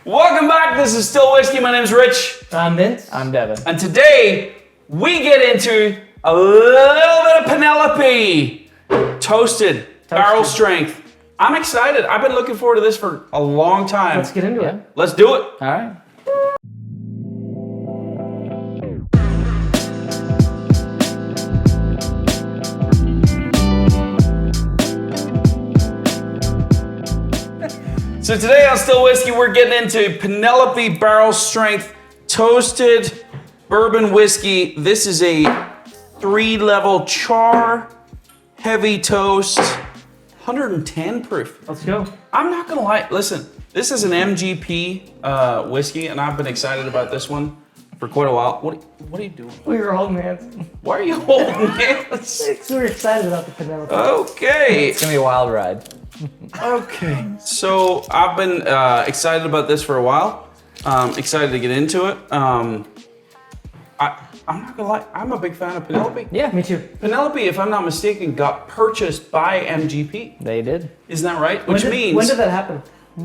Welcome back. This is Still Whiskey. My name's Rich. I'm Vince. I'm Devin. And today we get into a little bit of Penelope. Toasted. Barrel strength. I'm excited. I've been looking forward to this for a long time. Let's get into it. Let's do it. All right. So today on Still Whiskey, we're getting into Penelope Barrel Strength Toasted Bourbon Whiskey. This is a 3-level char, heavy toast, 110 proof. Let's go. I'm not gonna lie, listen, this is an MGP whiskey, and I've been excited about this one for quite a while. What are you doing? We were holding hands. Why are you holding hands? We're excited about the Penelope. Okay. It's gonna be a wild ride. Okay. So I've been excited about this for a while. Excited to get into it. I'm not gonna lie, I'm a big fan of Penelope. Yeah, Me too. Penelope, if I'm not mistaken, got purchased by MGP. they did. Isn't that right? When Which means when did that happen? a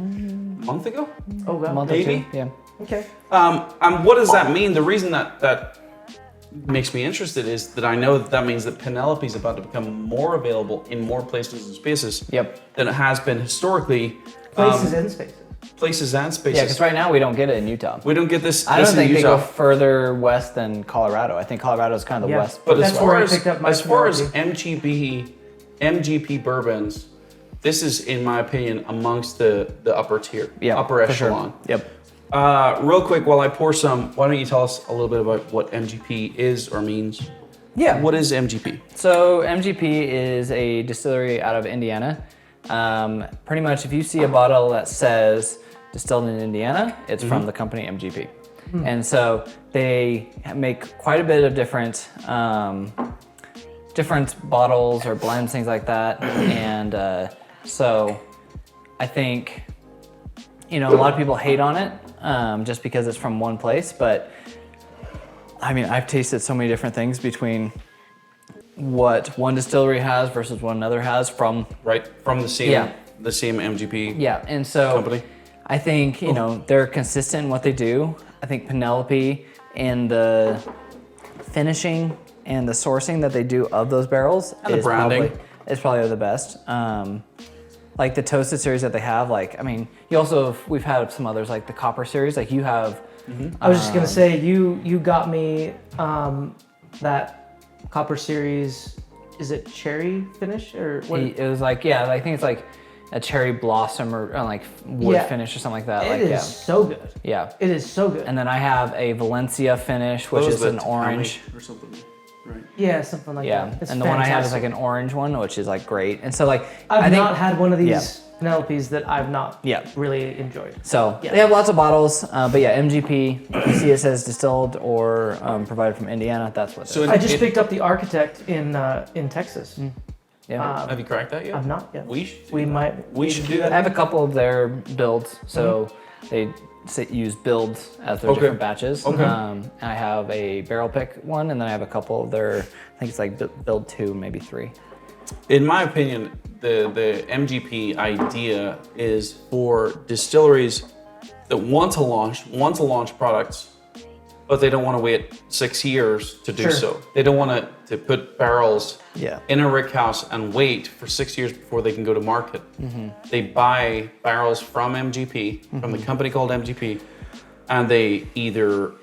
month ago. Oh, A God. month Maybe? or two. Yeah. Okay. And what does that mean? The reason that makes me interested is that I know that means that Penelope is about to become more available in more places and spaces Yep. than it has been historically. Places and spaces. Places and spaces. Yeah, because right now we don't get it in Utah. We don't get this. I don't this in think they Utah. go further west than Colorado. I think Colorado is kind of the Yeah. west. But That's as where far I as picked up my MGP bourbons, this is, in my opinion, amongst the upper tier, Yeah, upper for sure. echelon. Yep. Real quick, while I pour some, why don't you tell us a little bit about what MGP is or means? Yeah. What is MGP? So MGP is a distillery out of Indiana. Pretty much, if you see a bottle that says distilled in Indiana, it's from the company MGP. And so they make quite a bit of different bottles or blends, things like that. And so I think, a lot of people hate on it just because it's from one place, but I mean, I've tasted so many different things between what one distillery has versus what another has from the same the same MGP and so company. I think they're consistent in what they do. I think Penelope and the finishing and the sourcing that they do of those barrels And the branding. is probably the best. Like the toasted series that they have, we've had some others like the copper series, like you have. I was just gonna say you got me that copper series. Is it cherry finish or what? It was I think it's like a cherry blossom or like wood finish or something like that. It is so good. Yeah. It is so good. And then I have a Valencia finish, which is an orange. or something, right? Yeah, something like Yeah, that. It's and the one I have is fantastic. like an orange one, which is like great. And so I I've think, not had one of these Penelopes that I've not really enjoyed. So Yeah. they have lots of bottles, but yeah, MGP. If you see it says distilled or provided from Indiana, that's what. So it is. I just picked up the Architect in Texas. Yeah, Have you cracked that yet? I've not yet. We should. We should do I that. have a couple of their builds, so they use builds as their different batches. Okay. I have a barrel pick one, and then I have a couple of their. I think it's like build 2, maybe 3. In my opinion, the MGP idea is for distilleries that want to launch products, but they don't want to wait 6 years to do Sure. so. They don't want to put barrels Yeah. in a rick house and wait for 6 years before they can go to market. They buy barrels from MGP, from the company called MGP, and they either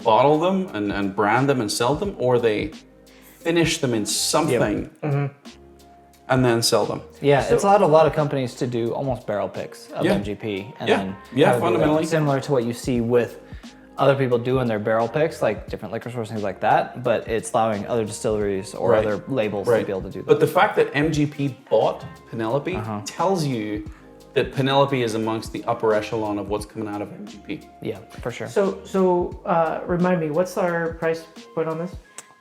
bottle them and brand them and sell them, or they finish them in something and then sell them. Yeah, it's allowed a lot of companies to do almost barrel picks of Yeah. MGP, and Yeah. then Yeah, have it be fundamentally. similar to what you see with other people doing their barrel picks, like different liquor stores, things like that. But it's allowing other distilleries or Right. other labels to be able to do that. But the fact that MGP bought Penelope tells you that Penelope is amongst the upper echelon of what's coming out of MGP. Yeah, for sure. So remind me, what's our price point on this?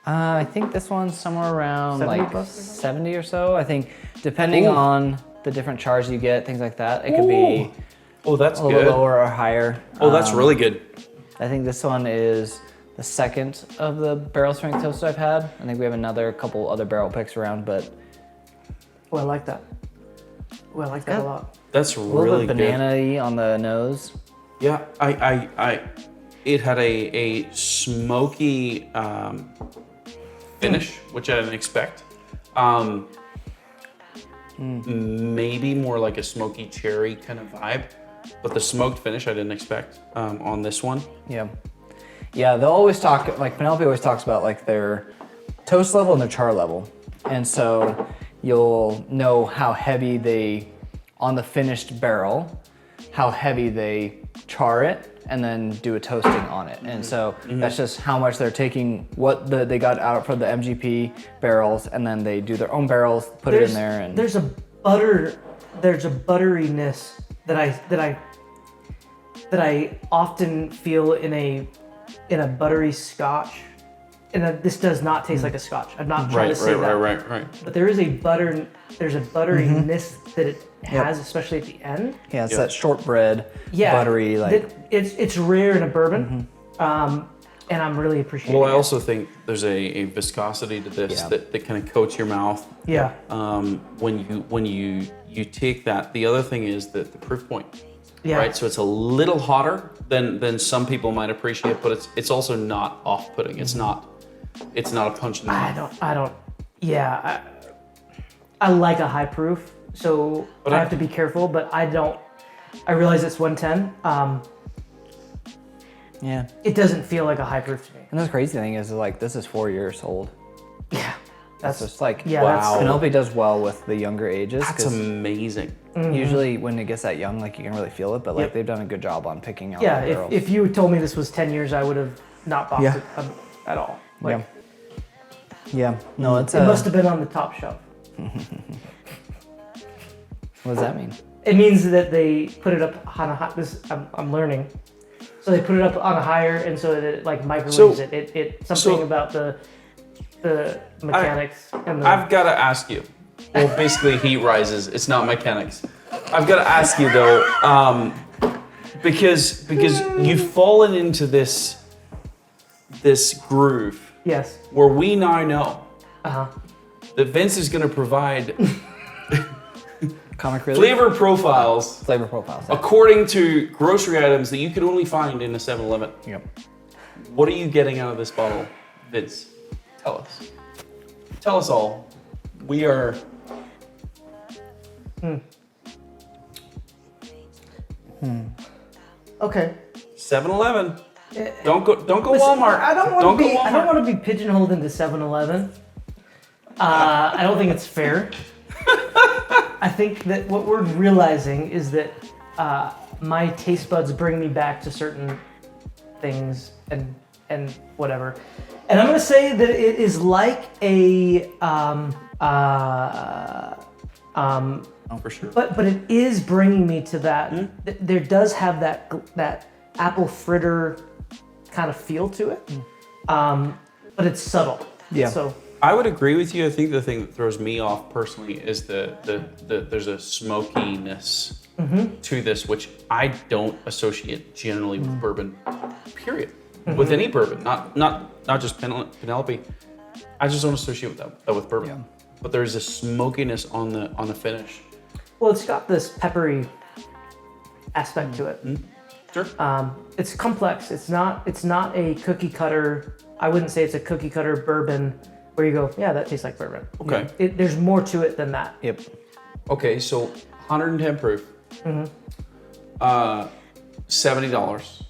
I think this one's somewhere around 70 like bucks or something? 70 or so. I think depending on the different chars you get, things like that, it could be Oh, that's a little good. lower or higher. Oh, that's really good. I think this one is the second of the barrel strength toast I've had. I think we have couple other barrel picks around, but Oh, I like that. Well, I like that a lot. That's A little really bit good. banana-y on the nose. Yeah, it had a smoky finish, which I didn't expect. Maybe more like a smoky cherry kind of vibe, but the smoked finish I didn't expect on this one. Yeah. Yeah, they'll always talk, like Penelope always talks about like their toast level and their char level. And so you'll know how heavy they, on the finished barrel, how heavy they char it and then do a toasting on it. And so that's just how much they're taking what they got out from the MGP barrels, and then they do their own barrels, put it in there. And there's a butteriness that I often feel in a buttery scotch. And this does not taste like a scotch. I'm not trying to say that. Right. But there's a butteriness that it has, especially at the end. yeah, it's that shortbread, buttery, like. It's rare in a bourbon, and I'm really appreciating Well, I it. also think there's a viscosity to this that kind of coats your mouth. Yeah. When you take that, the other thing is that the proof point. Yeah. Right, so it's a little hotter than some people might appreciate, but it's also not off-putting. It's not a punch in the mouth. I like a high proof, so I have to be careful, but I realize it's 110. Yeah. It doesn't feel like a high proof to me. And the crazy thing is like, this is 4 years old. Yeah. That's just like, Yeah, that's- Penelope does well with the younger ages. That's 'cause amazing. usually when it gets that young, like you can really feel it, but like they've done a good job on picking out the Yeah, barrels. if you told me this was 10 years, I would have not bought it at all. Like, Yeah. No, it's it must have been on the top shelf. what does that mean? It means that they put it up on a high. I'm learning. So they put it up on a higher, and so that it like microwaves it. It something about the mechanics and the. I've got to ask you. Well, basically, heat rises. It's not mechanics. I've got to ask you though, because you've fallen into this groove Yes. where we now know Uh-huh. that Vince is going to provide Comic relief? flavor profiles Flavor profiles. according to grocery items that you could only find in a 7-Eleven. Yep. What are you getting out of this bottle, Vince? Tell us. Tell us all. We are. Okay. 7-Eleven. Don't go Listen, Walmart. I don't Don't want to go be. I Walmart. don't want to be pigeonholed into 7-Eleven. I don't think it's fair. I think that what we're realizing is that my taste buds bring me back to certain things and whatever. And I'm gonna say that it is like a Oh, for sure. but it is bringing me to that. There does have that apple fritter kind of feel to it, but it's subtle. Yeah. So I would agree with you. I think the thing that throws me off personally is the there's a smokiness to this, which I don't associate generally with bourbon. Period. With any bourbon, not just Penelope. I just don't associate that with bourbon. Yeah. But there's a smokiness on the finish. well, it's got this peppery aspect to it. Sure. It's complex. It's not a cookie cutter. I wouldn't say it's a cookie cutter bourbon where you go, yeah, that tastes like bourbon. Okay. There's more to it than that. Yep. Okay, so 110 proof. $70.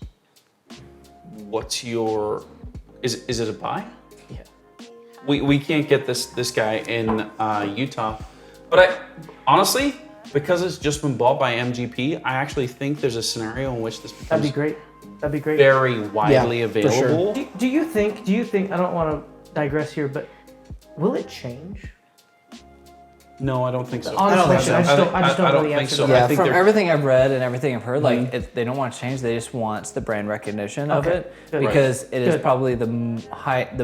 What's your? Is it a buy? Yeah. We can't get this guy in Utah, but I honestly, because it's just been bought by MGP, I actually think there's a scenario in which this becomes That'd be great. That'd be great. very widely Yeah, for sure. available. Do you think? I don't want to digress here, but will it change? No, I don't think so. Honest don't think question. so. I just don't know the think answer so. to I Yeah, think from they're- everything I've read and everything I've heard, like they don't want to change. They just want the brand recognition of Okay, it good. because it is Good. probably the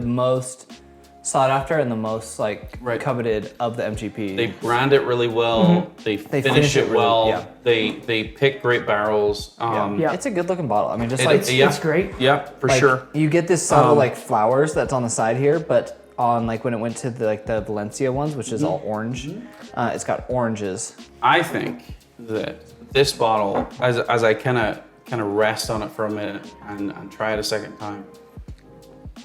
most sought after and the most like Right. coveted of the MGP. They brand it really well. They finish it really- well. yeah. They pick great barrels. Yeah. It's a good looking bottle. I mean, just It- like It's great. Yeah, for like, sure. you get this subtle like flowers that's on the side here, but on like when it went to the Valencia ones, which is all orange. It's got oranges. I think that this bottle, as I kind of rest on it for a minute and try it a second time,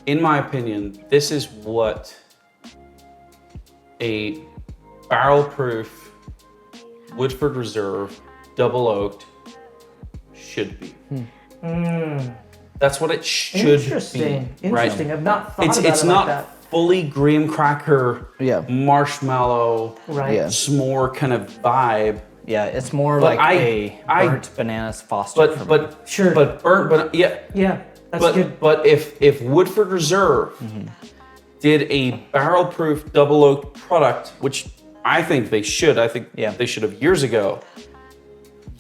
in my opinion, this is what a barrel-proof Woodford Reserve double oaked should be. That's what it should be. Interesting. I've not thought about it's it not like that. fully graham cracker, marshmallow, Right. s'more kind of vibe. Yeah, it's more But like a burnt bananas Foster. for me. But Sure. But burnt, but yeah. Yeah, that's good. But if Woodford Reserve did a barrel-proof double oaked product, which I think they should, they should have years ago.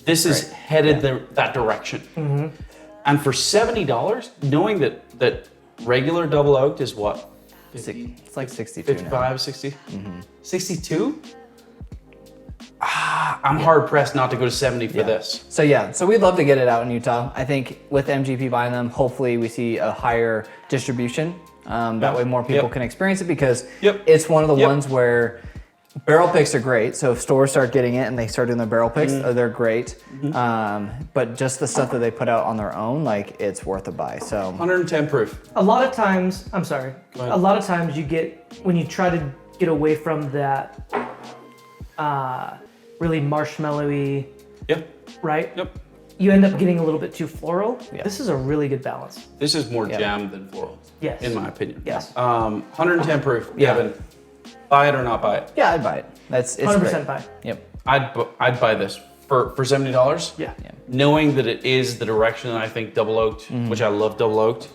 This is headed that direction. And for $70, knowing that regular double oaked is what? It's like 62 now. 55, 60? 62? I'm hard pressed not to go to 70 for this. So we'd love to get it out in Utah. I think with MGP buying them, hopefully we see a higher distribution. That way more people can experience it, because it's one of the ones where barrel picks are great. So if stores start getting it and they start doing their barrel picks, they're great. But just the stuff that they put out on their own, like, it's worth a buy. So 110 proof. A lot of times, I'm sorry. A lot of times you get, when you try to get away from that really marshmallowy, right? Yep. You end up getting a little bit too floral. This is a really good balance. This is more jam than floral. Yes. In my opinion. Yes. 110 proof. Kevin, buy it or not buy it? Yeah, I'd buy it. It's 100% great. buy. Yep. I'd buy this for $70. Yeah. Knowing that it is the direction that I think double oaked, which I love double oaked,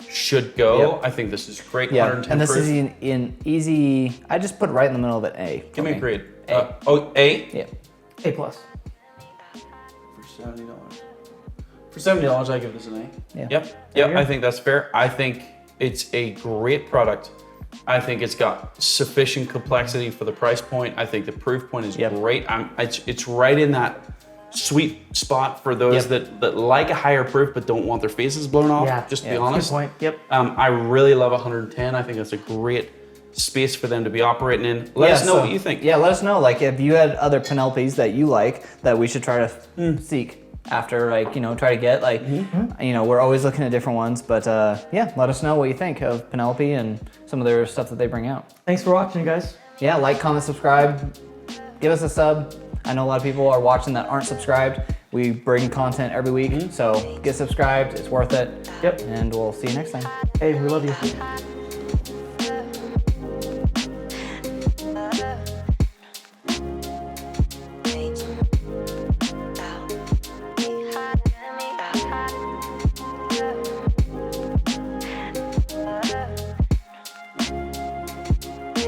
should go. I think this is great. Yeah. 110 And this proof. is in easy. I just put it right in the middle of it. A. Give me a grade. A. A? Yeah. A plus. For $70. For $70, I give this an A. Yeah. Yep. I think that's fair. I think it's a great product. I think it's got sufficient complexity for the price point. I think the proof point is great. It's right in that sweet spot for those that like a higher proof but don't want their faces blown off. Yeah. Just to be honest. Good point. Yep. I really love 110. I think that's a great space for them to be operating in. Let us know what you think. Yeah, let us know. Like, if you had other Penelopes that you like that we should try to seek after, like, try to get, like, we're always looking at different ones, but let us know what you think of Penelope and some of their stuff that they bring out. Thanks for watching, guys. Yeah, like, comment, subscribe, give us a sub. I know a lot of people are watching that aren't subscribed. We bring content every week, so get subscribed. It's worth it. Yep. And we'll see you next time. Hey, we love you.